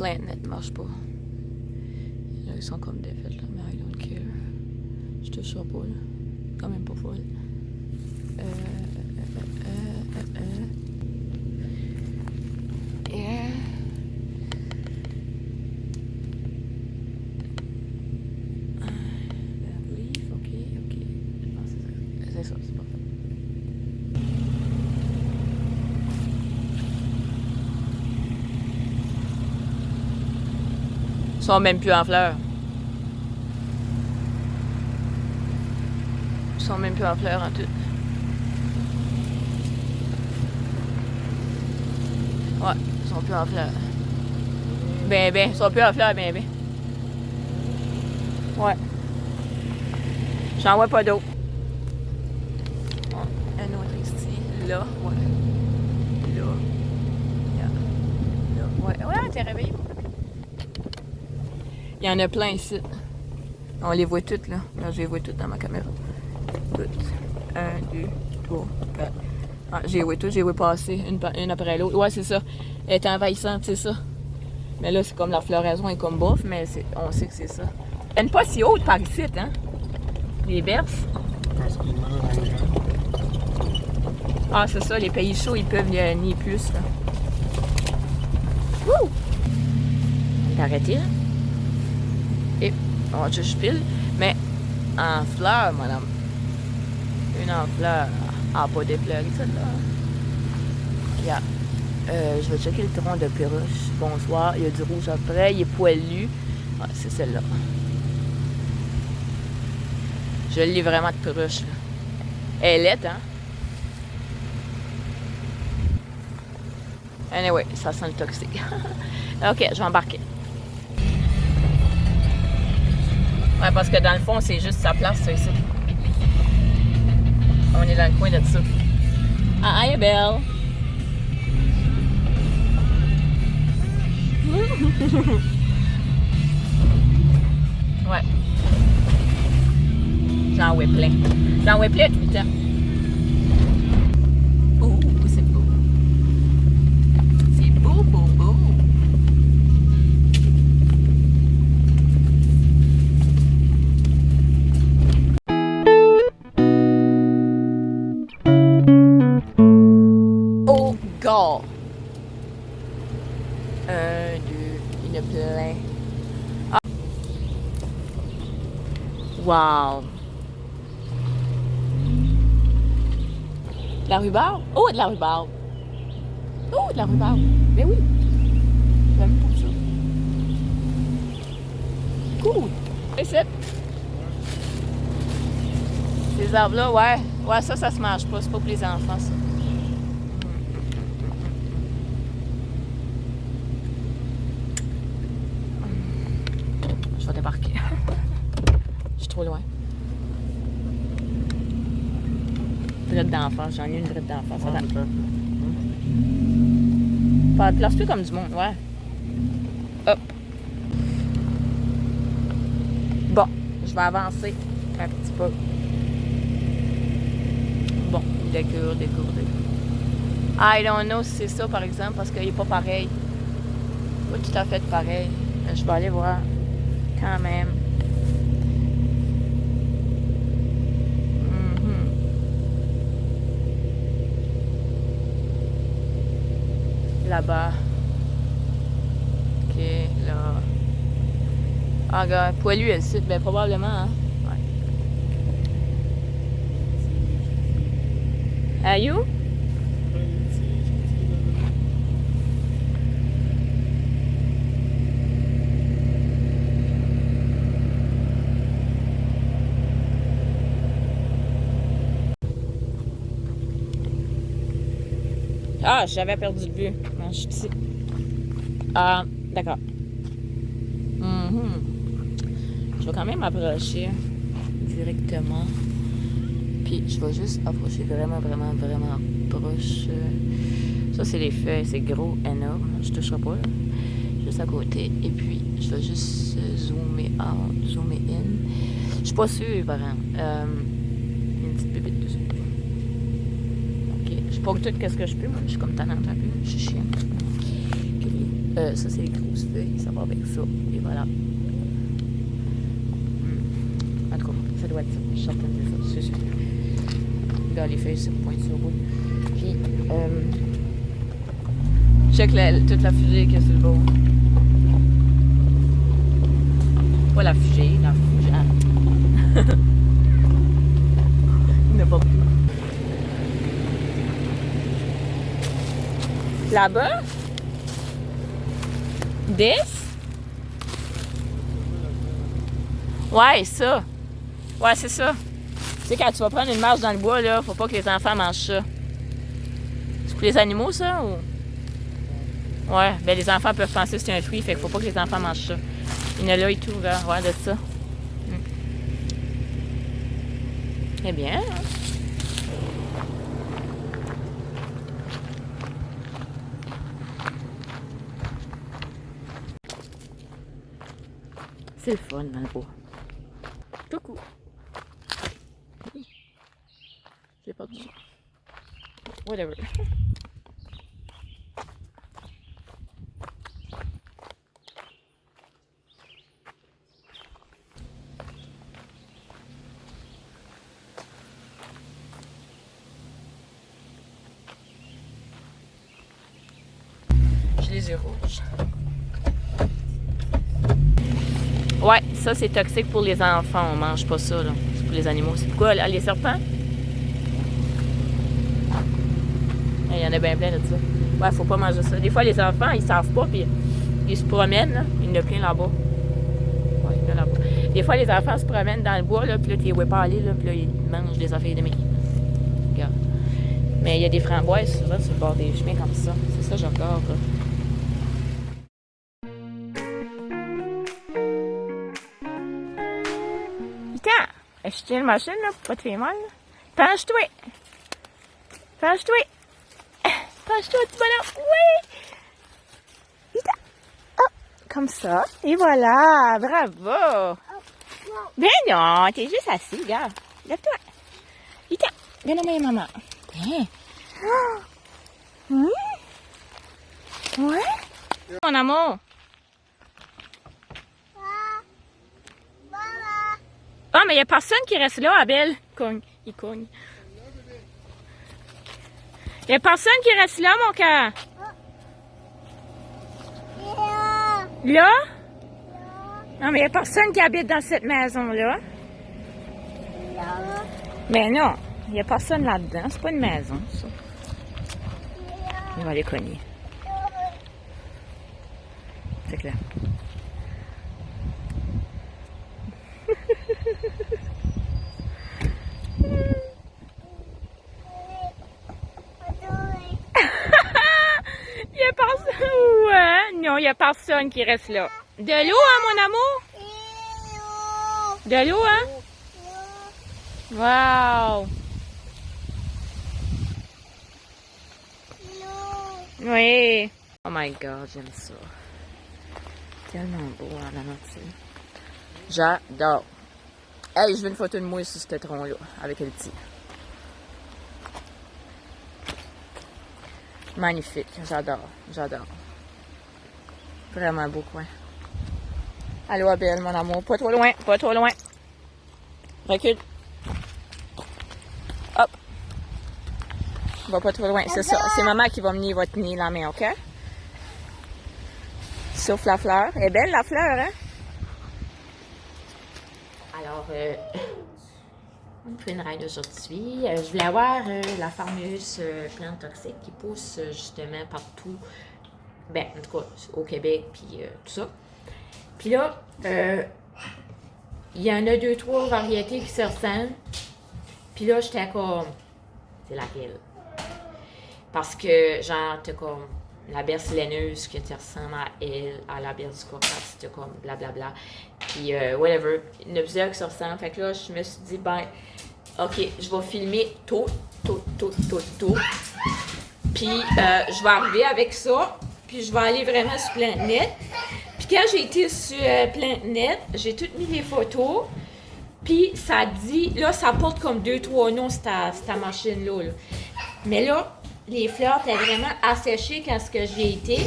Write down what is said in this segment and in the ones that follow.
Plant Net marche pas. Là, ils sont comme défaits, là, mais I don't care. Je touche pas, là. Quand même pas full. Yeah. Leaf, ok. Je pense que c'est ça, c'est parfait. Ils sont même plus en fleurs. Ils sont même plus en fleurs en tout. Ouais, ils sont plus en fleurs. Ils sont plus en fleurs, Ouais. J'en vois pas d'autres. Un autre ici. Là, ouais. Là. Là. Ouais, t'es réveillé. Il y en a plein ici. On les voit toutes, là. Là, je les vois toutes dans ma caméra. Toutes. 1, 2, 3, 4. Ah, je les vois passer une après l'autre. Ouais, c'est ça. Elle est envahissante, c'est ça. Mais là, c'est comme la floraison est comme bof, mais on sait que c'est ça. Elle n'est pas si haute par ici, hein? Les berces. Ah, c'est ça, les pays chauds, ils peuvent nier plus, là. Wouh! On va arrêter, là. Et, je pile. Mais, en fleurs, madame. Une en fleurs. Ah, pas des fleurs, celle-là. Yeah. Je vais checker le tronc de perruche. Bonsoir. Il y a du rouge après. Il est poilu. Ah, c'est celle-là. Je l'ai vraiment de perruche, là. Elle est laide, hein? Anyway, ça sent le toxique. OK, je vais embarquer. Ouais, parce que dans le fond, c'est juste sa place, ça, ici. On est dans le coin de ça. Ah, hi, Belle! Ouais. J'en vois plein. J'en vois plein tout le temps. Oh, c'est beau. C'est beau, beau, beau. Oh, God! 1, 2, il y en a plein. Ah. Wow! De la rhubarbe? Oh, de la rhubarbe! Oh, de la rhubarbe! Mais oui! J'aime pas ça. Cool! Et c'est... Ces arbres-là, ouais. Ouais, ça se mange pas. C'est pas pour les enfants, ça. Je vais débarquer. Je suis trop loin. Drette d'enfance. J'en ai une drette d'enfance. Place-toi comme du monde, ouais. Hop. Bon, je vais avancer un petit peu. Bon, découvre. I don't know si c'est ça, par exemple, parce qu'il n'est pas pareil. Pas tout à fait pareil. Mais je vais aller voir quand même. Là-bas. OK, là. Ah, gars, poilu, elle cite. Ben, probablement, hein. Ouais. Are you? Ah, j'avais perdu de vue. Non, je suis ici. Ah, d'accord. Je vais quand même approcher directement. Puis, je vais juste approcher vraiment proche. Ça, c'est les feuilles. C'est gros, énorme. Je toucherai pas, là. Juste à côté. Et puis, je vais juste zoomer out, zoomer in. Je suis pas sûre, par exemple. Une petite bébête dessus. Je pogne tout ce que je peux, moi. Je suis comme tannante un peu. Je suis chiante. Ça, c'est les grosses feuilles. Ça va avec ça. Et voilà. En tout cas, ça doit être ça. Je suis certaine de ça. C'est sûr. Regarde, les feuilles se pointent sur le bout. Puis, check toute la fusée qu'il y a sur le bord. Pas la fusée, la fougère. N'importe où. Là-bas? This? Ouais, ça. Ouais, c'est ça. Tu sais, quand tu vas prendre une marche dans le bois, là, faut pas que les enfants mangent ça. C'est pour les animaux, ça, ou? Ouais, ben les enfants peuvent penser que c'est un fruit, fait qu'il faut pas que les enfants mangent ça. Il y en a là et tout, là. Ouais, de ça. Eh bien, hein? C'est le fun dans le bois. Coucou. J'ai perdu. Whatever. J'ai les yeux rouges. Ouais, ça c'est toxique pour les enfants. On mange pas ça, là. C'est pour les animaux. C'est pourquoi les serpents? Il y en a bien plein de ça. Ouais, faut pas manger ça. Des fois, les enfants, ils savent pas, puis ils se promènent, là. Il y en a plein là-bas. Ouais, il y en a là-bas. Des fois, les enfants se promènent dans le bois, là, puis là, tu les vois pas aller, là, puis là, ils mangent des affaires de main. Regarde. Mais il y a des framboises souvent sur le bord des chemins comme ça. C'est ça, je regarde, là. Je tiens la machine, là, pour pas te faire mal. Penche-toi! Penche-toi! Penche-toi, tu vas là! Oui! Oh, comme ça. Et voilà! Bravo! Ben non, t'es juste assis, regarde. Lève-toi! Vite! Viens à maman. Hein? Oui? Ouais? Mon amour! Ah, mais il n'y a personne qui reste là, Abel. Cogne. Il cogne. Il n'y a personne qui reste là, mon cœur. Là? Non, mais il n'y a personne qui habite dans cette maison-là. Mais non, il n'y a personne là-dedans. C'est pas une maison, ça. Il va les cogner. C'est clair. Il y a personne. Ouais, non, il y a personne qui reste là. De l'eau, hein, mon amour? De l'eau, hein? Wow! Oui. Oh my God, j'aime ça. Tellement beau, hein, la nature. J'adore. Hey, je veux une photo de moi sur ce tronc-là, avec le petit. Magnifique, j'adore, j'adore. Vraiment beau coin. Allô, Abel, mon amour, pas trop loin, pas trop loin. Recule. Hop. Va pas trop loin, c'est ça. C'est maman qui va venir, va tenir la main, OK? Sauf la fleur. Elle est belle, la fleur, hein? Alors, on fait une ride aujourd'hui. Je voulais avoir la fameuse plante toxique qui pousse justement partout, ben, en tout cas, au Québec, puis tout ça. Puis là, il y en a 2-3 variétés qui se ressemblent. Puis là, j'étais comme, c'est laquelle? Parce que, genre, t'as comme la berce laineuse que tu ressembles à elle, à la berce du cocasse, t'as comme blablabla. Puis, whatever. Il y en a plusieurs qui se ressemblent. Fait que là, je me suis dit, ben, OK, je vais filmer tout. Puis, je vais arriver avec ça. Puis, je vais aller vraiment sur PlanteNet. Puis, quand j'ai été sur PlanteNet, j'ai tout mis les photos. Puis, ça dit, là, ça porte comme 2-3 noms, cette machine-là. Là. Mais là, les fleurs étaient vraiment asséchées quand ce que j'ai été.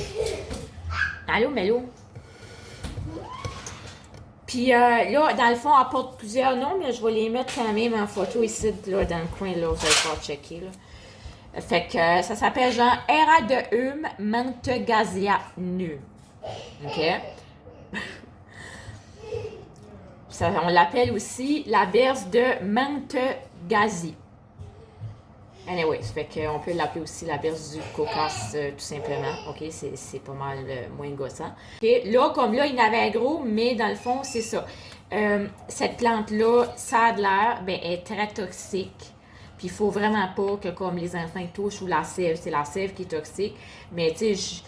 Allô, Mélo? Puis là, dans le fond, elle porte plusieurs noms, mais je vais les mettre quand même en photo ici, là, dans le coin, là, vous allez pouvoir checker, là. Fait que ça s'appelle genre Era de Hume Mantegazia Nu. OK? Ça, on l'appelle aussi la berce de Mantegazi. Anyway, ça fait qu'on peut l'appeler aussi la berce du Caucase, tout simplement. OK? C'est pas mal moins gossant. OK? Là, comme là, il y en avait un gros, mais dans le fond, c'est ça. Cette plante-là, ça a de l'air, ben, elle est très toxique. Puis il faut vraiment pas que comme les enfants touchent ou la sève. C'est la sève qui est toxique. Mais tu sais,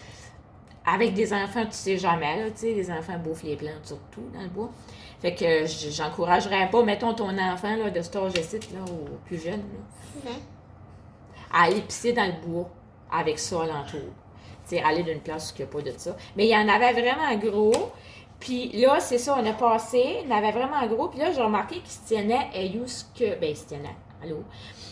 avec des enfants, tu sais jamais, là, tu sais, les enfants bouffent les plantes surtout dans le bois. Fait que j'encouragerais pas, mettons ton enfant là, de cet âge-ci, là, ou plus jeune, là, à aller pisser dans le bois avec ça alentour. Tu sais, aller d'une place où il n'y a pas de ça. Mais il y en avait vraiment gros. Puis là, c'est ça, on a passé, il y en avait vraiment gros. Puis là, j'ai remarqué qu'il se tiennait et jusque. Ben, il se tiennait. Allô?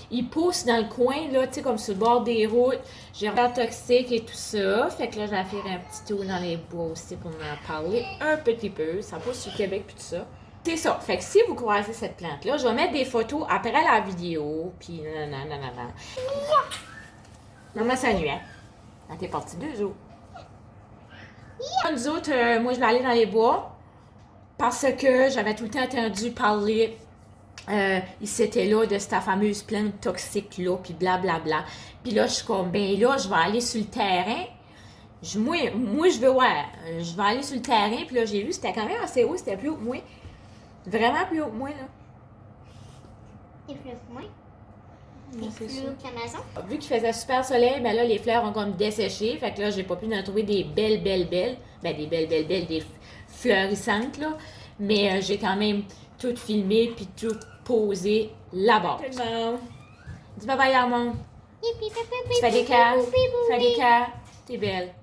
Il pousse dans le coin, là, tu sais, comme sur le bord des routes. J'ai l'air toxique et tout ça. Fait que là, j'ai fait un petit tour dans les bois aussi pour en parler un petit peu. Ça pousse sur Québec puis tout ça. C'est ça. Fait que si vous croisez cette plante-là, je vais mettre des photos après la vidéo. Puis nanana. Maman s'ennuie. Elle était partie 2 jours. Nous autres, moi, je vais aller dans les bois parce que j'avais tout le temps entendu parler c'était là de cette fameuse plante toxique-là, puis blablabla. Puis là, je suis comme, ben là, je vais aller sur le terrain. Moi, je veux voir. Je vais aller sur le terrain, puis là, j'ai vu, c'était quand même assez haut, c'était plus haut que moi. Vraiment plus haut que moi, là. Et plus haut que moi. Et plus haut que la maison. Vu qu'il faisait super soleil, ben là, les fleurs ont comme desséché. Fait que là, j'ai pas pu en trouver des belles. Ben, des belles, des fleurissantes, là. Mais j'ai quand même tout filmé, puis tout posé là-bas. Tout le monde. Dis bye bye à tout le monde. Tu fais des cœurs. Tu fais des cœurs. T'es belle.